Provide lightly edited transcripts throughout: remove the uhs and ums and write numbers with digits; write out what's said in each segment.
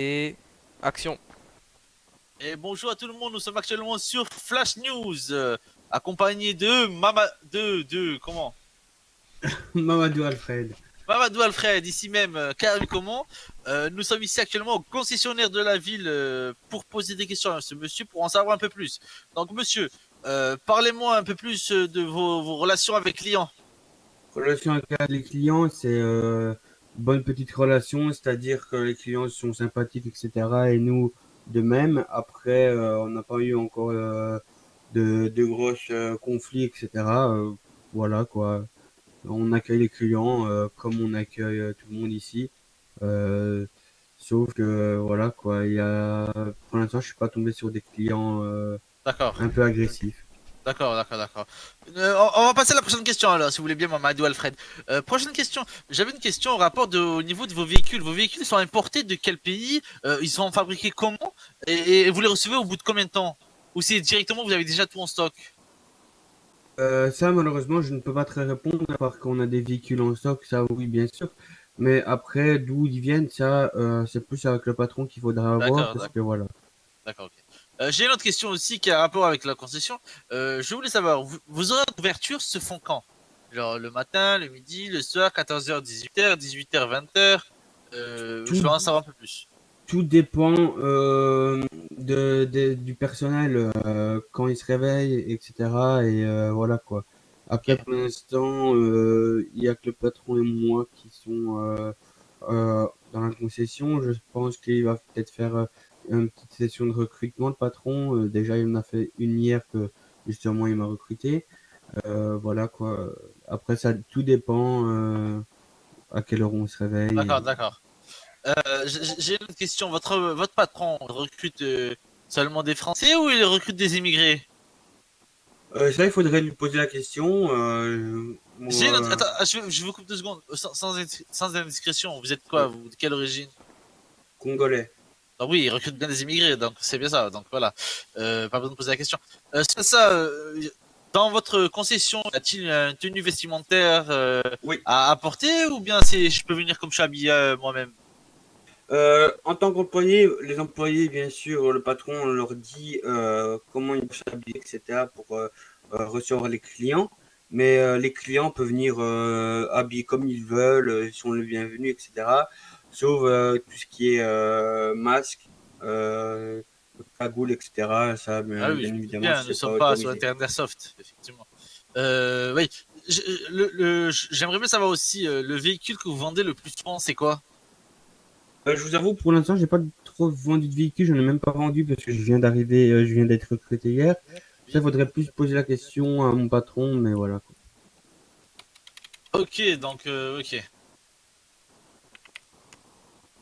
Et action. Et bonjour à tout le monde, nous sommes actuellement sur Flash News, accompagné de comment Mamadou Alfred. Mamadou Alfred, ici même, Karim comment. Nous sommes ici actuellement au concessionnaire de la ville pour poser des questions à ce monsieur pour en savoir un peu plus. Donc monsieur, parlez-moi un peu plus de vos relations avec clients. Relation avec les clients, c'est bonne petite relation, c'est-à-dire que les clients sont sympathiques, etc. Et nous, de même. Après, on n'a pas eu encore de gros conflits, etc. Voilà quoi. On accueille les clients comme on accueille tout le monde ici. Euh, Sauf que voilà quoi. Pour l'instant, je suis pas tombé sur des clients D'accord. un peu agressifs. D'accord. On va passer à la prochaine question alors, si vous voulez bien, Mamadou Alfred. Prochaine question. J'avais une question au niveau de vos véhicules. Vos véhicules sont importés de quel pays? Ils sont fabriqués comment? Et vous les recevez au bout de combien de temps? Ou c'est directement vous avez déjà tout en stock? Ça, malheureusement, je ne peux pas très répondre, à part qu'on a des véhicules en stock, ça oui, bien sûr. Mais après, d'où ils viennent, ça, c'est plus avec le patron qu'il faudra avoir, D'accord, parce que voilà. d'accord, ok. J'ai une autre question aussi qui a rapport avec la concession. Je voulais savoir, vos horaires d'ouverture se font quand? Genre le matin, le midi, le soir, 14h, 18h, 18h, 20h. Je Tout, veux en savoir un peu plus. tout dépend du personnel, quand il se réveille, etc. Et voilà quoi. Après, Ok. pour l'instant, il y a que le patron et moi qui sont dans la concession. Je pense qu'il va peut-être faire une petite session de recrutement, le patron. Déjà, il en a fait une hier que justement il m'a recruté. Voilà quoi. Après, ça, tout dépend à quelle heure on se réveille. D'accord. J'ai une autre question. Votre patron recrute seulement des Français ou il recrute des immigrés? Ça, il faudrait lui poser la question. J'ai une Moi, autre... Attends, je vous coupe 2 secondes. Sans indiscrétion, vous êtes quoi, ouais, vous? De quelle origine? congolais. Ah oui, il recrute bien des immigrés, donc c'est bien ça. Donc voilà. Pas besoin de poser la question. C'est ça. Dans votre concession, y a-t-il une tenue vestimentaire Oui. à apporter ou bien c'est je peux venir comme je suis habillé moi-même? En tant qu'employé, les employés, bien sûr, le patron leur dit comment ils doivent s'habiller, etc. pour recevoir les clients. Mais les clients peuvent venir habillés comme ils veulent, ils sont les bienvenus, etc. Sauf tout ce qui est masque, euh, cagoule, etc. Ça, Ah oui, bien je me doute évidemment, bien, nous ne c'est pas sommes pas sur un autorisé. terrain d'airsoft, effectivement. Oui, j'aimerais bien savoir aussi, le véhicule que vous vendez le plus souvent, c'est quoi? Je vous avoue, pour l'instant, j'ai pas trop vendu de véhicule, j'en ai même pas vendu parce que je viens d'arriver, je viens d'être recruté hier. Ça, il Oui. faudrait plus poser la question à mon patron, mais voilà, quoi. Ok, donc, ok.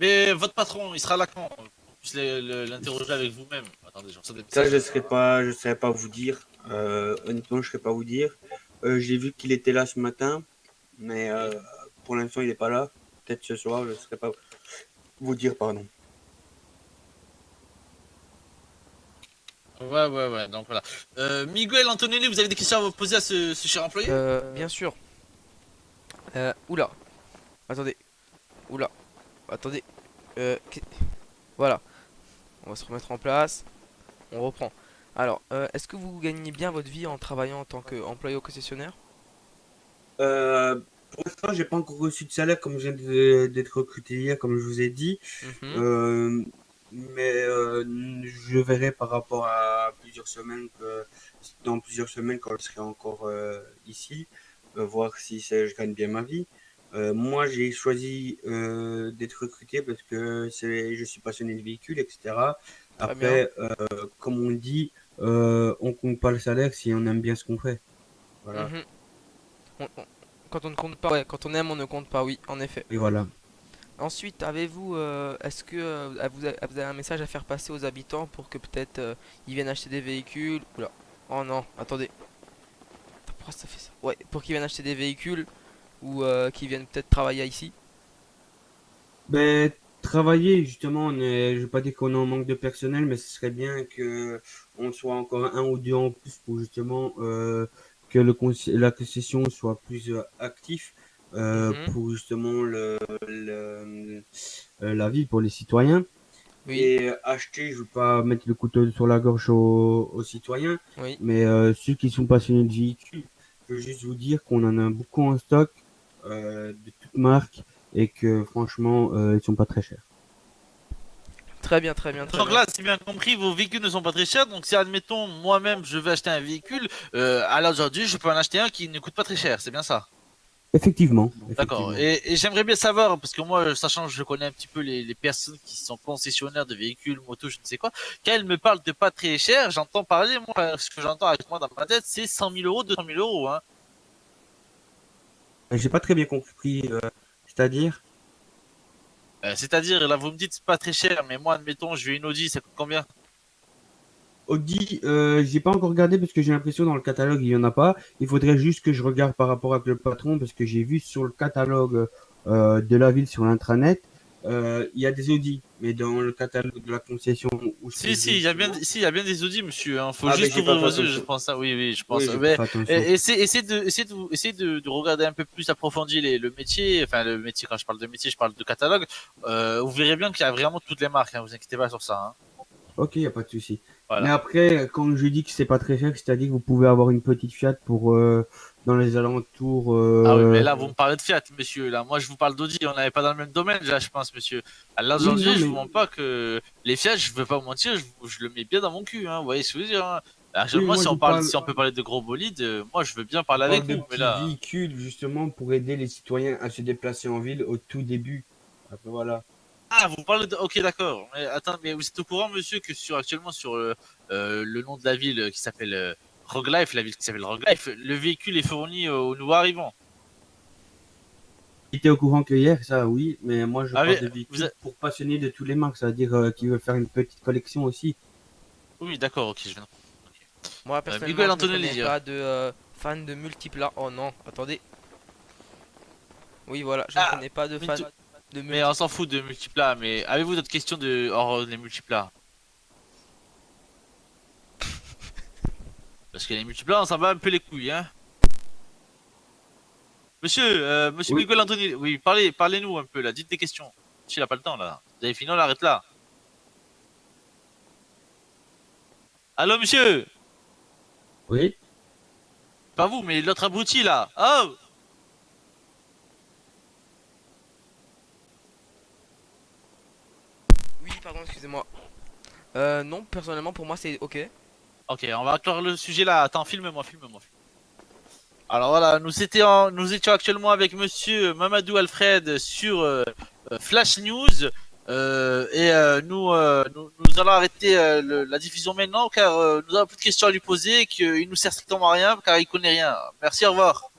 Mais votre patron, il sera là quand? Pour qu'on puisse l'interroger avec vous-même. Attendez, je reçois des Ça, messages. je saurais pas vous dire. Honnêtement, je saurais pas vous dire. J'ai vu qu'il était là ce matin, mais Oui. pour l'instant, il est pas là. Peut-être ce soir, je saurais pas vous dire, pardon. Ouais, donc voilà. Miguel Antonelli, vous avez des questions à vous poser à ce cher employé? Bien sûr. Oula. Attendez. Oula. Attendez. Ok. Voilà. On va se remettre en place. On reprend. Alors, est-ce que vous gagnez bien votre vie en travaillant en tant qu'employé au concessionnaire? Pour l'instant, j'ai pas encore reçu de salaire comme je viens d'être recruté hier, comme je vous ai dit. Mhm. Euh, mais je verrai par rapport à dans plusieurs semaines quand je serai encore ici, voir si je gagne bien ma vie. Moi, j'ai choisi d'être recruté parce que je suis passionné de véhicules, etc. Très bien. Après, comme on dit, on compte pas le salaire si on aime bien ce qu'on fait. Voilà. Mhm. On- on- Quand on ne compte pas, ouais, quand on aime, on ne compte pas, oui, en effet. Et voilà. Ensuite, est-ce que vous avez un message à faire passer aux habitants pour que peut-être ils viennent acheter des véhicules? Oula. Oh non, attendez. Attends, pourquoi ça fait ça? Ouais, pour qu'ils viennent acheter des véhicules ou qu'ils viennent peut-être travailler ici. Ben, travailler, justement, je vais pas dire qu'on est en manque de personnel, mais ce serait bien que on soit encore un ou deux en plus pour justement que la concession soit plus actif Mhm. pour justement la vie pour les citoyens. Oui, Et acheter, je veux pas mettre le couteau sur la gorge aux citoyens, oui. mais ceux qui sont passionnés de véhicules, je veux juste vous dire qu'on en a beaucoup en stock de toutes marques et que franchement, ils sont pas très chers. Très bien, très bien, très Donc bien. là, c'est bien compris, vos véhicules ne sont pas très chers. Donc si admettons, moi-même, je veux acheter un véhicule, à l'heure d'aujourd'hui, je peux en acheter un qui ne coûte pas très cher. C'est bien ça. Effectivement, D'accord. effectivement. Et j'aimerais bien savoir, parce que moi, sachant que je connais un petit peu les personnes qui sont concessionnaires de véhicules, motos, je ne sais quoi, quand elles me parlent de pas très cher, j'entends parler, moi, ce que j'entends avec moi dans ma tête, c'est 100 000 euros, 200 000 euros, hein. J'ai pas très bien compris, c'est-à-dire, C'est-à-dire, là, vous me dites c'est pas très cher, mais moi, admettons, je vais une Audi, ça coûte combien? Audi, j'ai pas encore regardé parce que j'ai l'impression dans le catalogue il y en a pas. Il faudrait juste que je regarde par rapport avec le patron parce que j'ai vu sur le catalogue de la ville sur l'intranet, il y a des Audi, mais dans le catalogue de la concession où je Si, trouve si, il y a bien, justement. si, il y a bien des Audi, monsieur, hein. Faut Ah ben juste j'ai pas ouvrir fait vos yeux, je attention. pense, ça. Oui, oui, je pense. Oui, j'ai pas Mais, fait attention. essayez de regarder un peu plus approfondi le métier. Enfin, le métier, quand je parle de métier, je parle de catalogue. Vous verrez bien qu'il y a vraiment toutes les marques, hein. Vous inquiétez pas sur ça, hein. Ok, il y a pas de souci. Mais Voilà. après, quand je dis que c'est pas très cher, c'est-à-dire que vous pouvez avoir une petite Fiat pour dans les alentours. Ah oui, mais là, vous me parlez de Fiat, monsieur. Là, moi, je vous parle d'Audi. On n'avait pas dans le même domaine, là, je pense, monsieur. À l'heure Oui, non, d'aujourd'hui, je vous mais mens pas que les Fiat, je veux pas vous mentir, je le mets bien dans mon cul, hein. Vous voyez ce que je veux dire, hein. oui, Actuellement, moi si je on vous parle, parle. si on peut parler de gros bolides, moi, je veux bien parler Parle avec de vous. Mais petits là, véhicules justement pour aider les citoyens à se déplacer en ville au tout début. Après, voilà. ah, vous parlez de... Ok, d'accord. Mais attends, mais vous êtes au courant, monsieur, que actuellement sur le nom de la ville qui s'appelle Roglife, la ville qui s'appelle Roglife, le véhicule est fourni aux nouveaux arrivants. J'étais au courant que hier, ça oui, mais moi je Ah, parle mais, de vous véhicules êtes- pour passionnés de tous les marques, c'est-à-dire qui veulent faire une petite collection aussi. Oui, d'accord, ok, je viens. Moi, personnellement, Miguel je ne Antonelli, connais pas de fan de multipla. Oh non, attendez. Oui, voilà, je ne ah, connais pas de mais, fan de mais on multi. s'en fout de multiplat, mais avez-vous d'autres questions de hors les multiplats? Parce que les multiplats, on s'en bat un peu les couilles, hein. Monsieur, monsieur Oui, Miguel Antonelli, oui, parlez-nous un peu là, dites des questions. Monsieur, il a pas le temps là. Vous avez fini, on arrête là. Allô, monsieur? oui. Pas vous, mais l'autre abruti là. Oh! Oui, pardon, excusez-moi. Non, personnellement, pour moi, c'est ok. Ok, on va clore le sujet là. Attends, filme-moi, filme-moi. Alors voilà, nous étions actuellement avec monsieur Mamadou Alfred sur Flash News. Nous allons arrêter la diffusion maintenant car nous avons plus de questions à lui poser et qu'il nous sert strictement à rien car il connaît rien. Merci, au revoir.